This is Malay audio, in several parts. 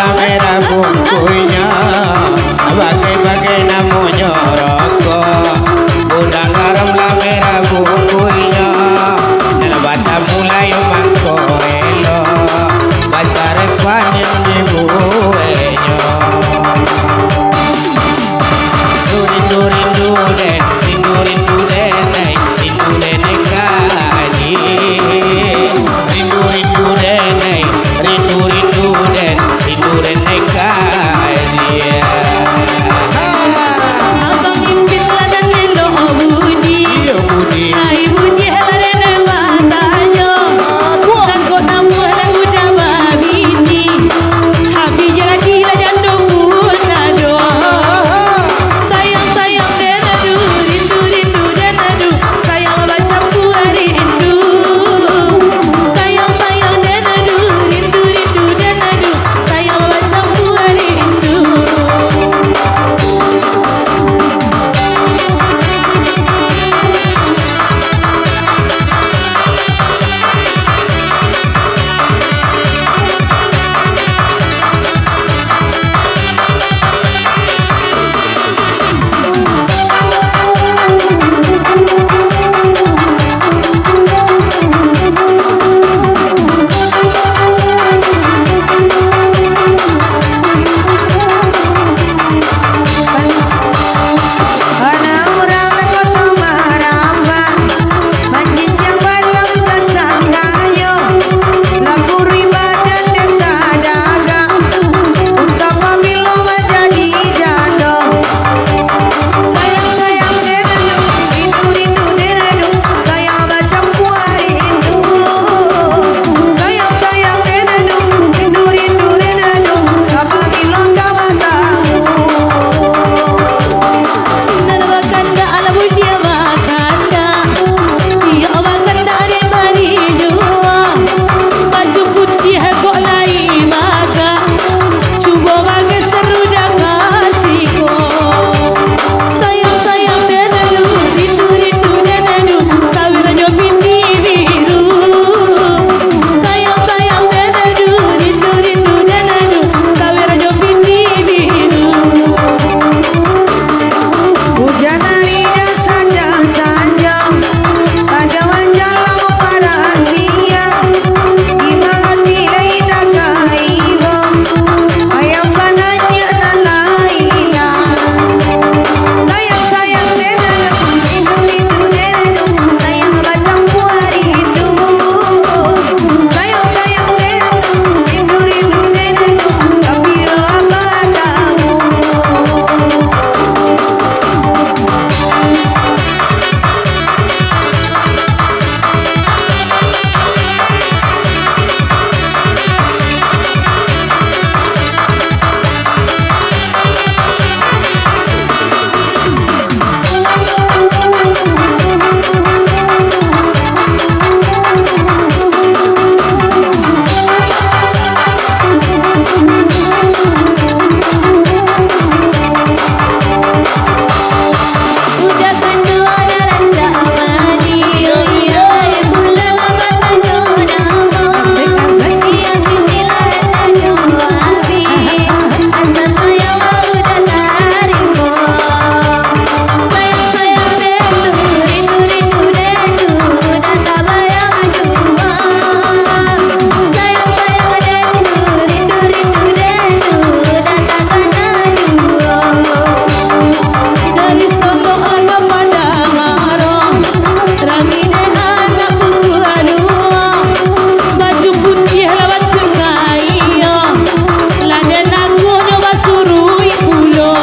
lah merah bungkunya, bagai-bagai namanya rokok. Udang garam lah merah bungkunya, dan baca mulai mangkorelo, baca repan yang dibuenya. Rindu-rindu den, rindu-rindu denai, rindu denai kali. Rindu-rindu denai, rindu-rindu den, rindu denai kali. Abang impit ladan lelo budi. Iya budi. Hai budi halarene matanya. Dan kau namu dan udah babini. Habi jadi ladan domun nado. Sayang sayang denadu, rindu rindu denadu. Sayang baca buah rindu. Sayang sayang denadu, rindu rindu denadu. Sayang baca buah rindu. Ana urang kota maramba, mancicang balam dasar kayo, lagu riba dan deta dagang, utama bilo jadi jado. Sayang sayang denadu, rindu rindu denadu, sayang baca buah rindu. Sayang sayang denadu, rindu rindu denadu, apa bilo kawan tamu. Nana bakanda alamu dia bakanda. Dia bakanda ada mani jua. Baju putih kok lai maga. Cuba bagai seru dah kasihku. Sayang sayang denadu, rindu rindu denadu. Sawir aja bini biru. Sayang sayang denadu, rindu rindu denadu. Sawir aja bini biru. Hujan harinya saja-saja, pada wanjalah para siang, imangan nilai nakaibo, ayam panahnya nalaila. Sayang-sayang denadu, rindu-rindu denadu, sayang baca buah rindu. Sayang-sayang denadu, rindu-rindu denadu, tapi lo apa kamu? Udah kedua dalam damani. Iya pula lama tanyo nama. Yang inilah tanyo wabi. Asa sayang udah tarimo. Sayang sayang dendu, rindu rindu dendu. Udah tak bayang jua. Sayang sayang dendu, rindu rindu dendu. Udah tak kena jua. Dari Solo ke Padang Arong, ramine anak buku anua, baju putih lewat kengaya, laden aku nyoba surui pulo.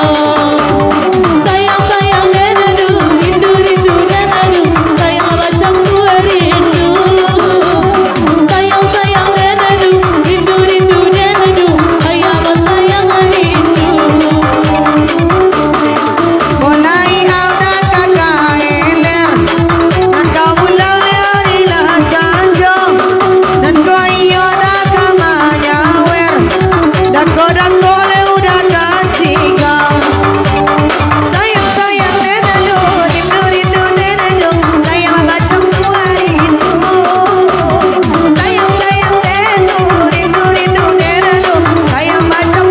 Sayang sayang denadu, rindu rindu denadu, sayang baca buah rindu. Sayang sayang denadu, rindu rindu denadu, ayam sayang rindu. Mulai ada kakak eler, dan kau pulang dari lah sanjo, dan kau iyo dah kamanya wer, dan kau le udah kasih kau. Sayang sayang denadu, rindu rindu denadu, sayang baca buah rindu. Sayang sayang denadu, rindu rindu denadu, sayang baca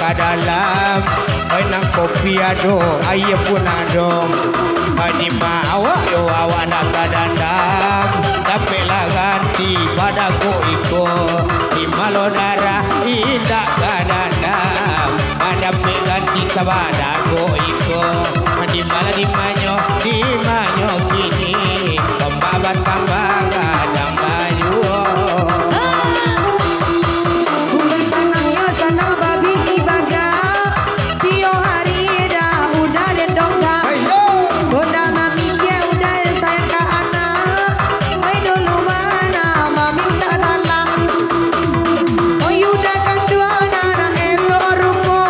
ke dalam. Nang kopi ado, air pun ado. Di awak yo awak nak ke dandam. Tapi lah ganti pada ko iko. Di malo darah indah ke dandam. Ada ganti sabada ko iko. Di malah di manyo kini. Pembabat tambah kadang baju. Bulan sanangnya sanang babi ibaga. Tio hari dah udah dendongga. Boda mami dia udah sayang ke anak. Oi dulu mana mami tak dalam. Oi udah kan dua anak elo rupo.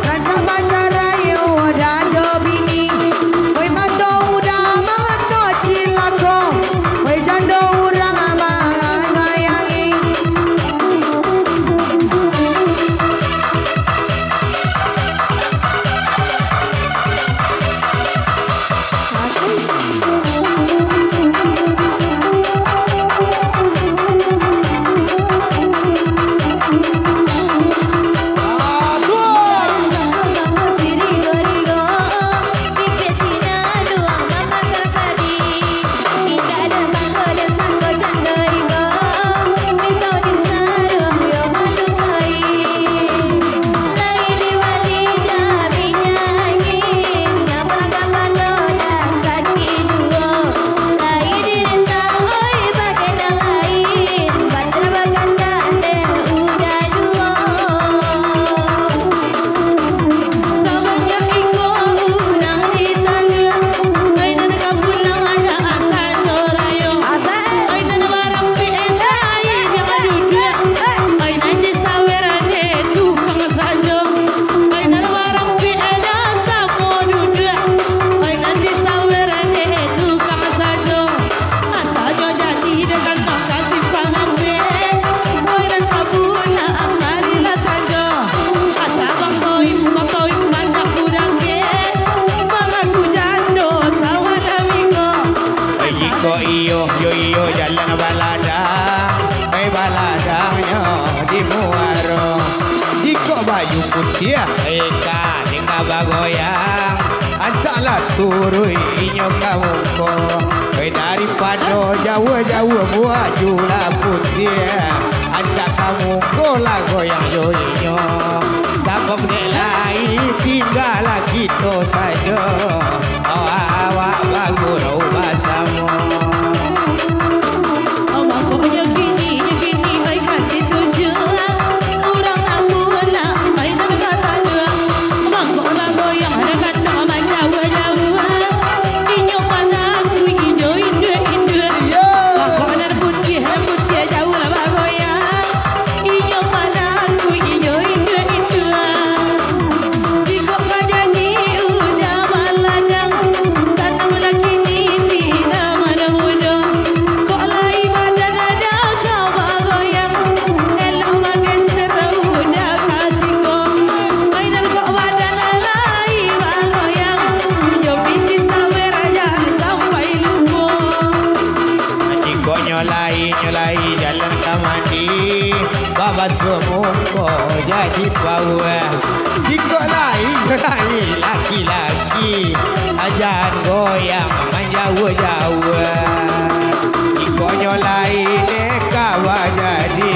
Raja pacara yo udah jobini. Oi mato udah mato cilako. Oi jando urang amang sayangi. Iyo jalan baladang. Baladangnya di muaro. Iko baju putih eka dengan bagoyang. Ancalah turui inyo kamu ko. Daripada jauh-jauh buat jula putih. Ancak kamu ko lah goyang joinyo. Sabab nelai tinggal kita saja. Awak bagurau basamu. Nyolai jalan kamandi. Baba semua jadi bawa. Jika lain laki-laki. Ajan goyang menjauh-jauh. Jika nyolai kawa jadi.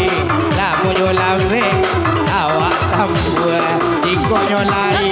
Lamu nyolame awak tambua. Jika nyolai